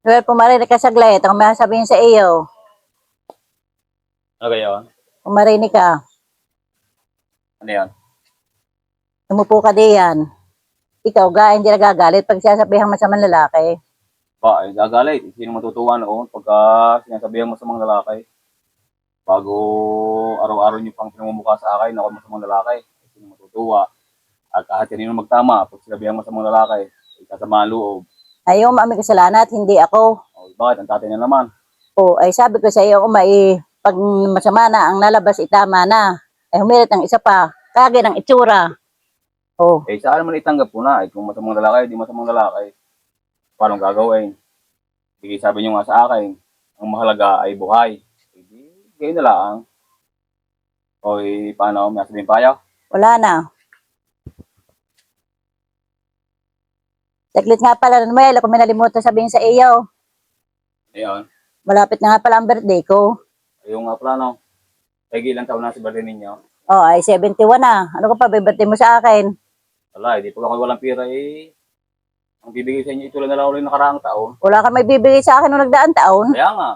Well, pumarinig ka saglit. Ang may sabihin sa iyo. Ano kayo? Pumarinig ka. Ano yan? Tumupo ka diyan. Ikaw, hindi nagagalit pag sinasabihan mo sa mga lalaki. Ba, gagalit. Sino matutuwa noon pagka sinasabihan mo sa mga lalaki? Bago araw-araw niyo pang pinamumukha sa akin, ako mo sa mga lalaki. Sino matutuwa? At kahit kanino magtama, pag sinabihan mo sa mga lalaki, ikasama ang loob. Ayaw mo may kasalanan at hindi ako. O, bakit? Ang tatay na naman. O, ay sabi ko sa iyo, pag masama na ang lalabas, itama na. Ay humirit ng isa pa. Kage ng itsura. O, Eh, saan naman itanggap ko na? Eh, kung masamang lalaki, di masamang lalaki. Paano gagawin? Sige, sabi niyo nga sa akin, ang mahalaga ay buhay. Hindi, ganyan na lang. O, paano? May sabihin pa ayaw? wala na. Saglit nga pala, Manuel, kung may nalimutan sabihin sa iyo. Ayun. Malapit na nga pala ang birthday ko. Ayun nga pala, no? Sige, ilang taon na si birthday ninyo? O, ay 71 na. Ano ka pa, birthday mo sa akin? Wala, hindi pag ako walang pira, ang bibigay sa inyo ito lang na lang ulit nakaraang taon. Wala kang may bibigay sa akin nung nagdaan taon. Kaya nga.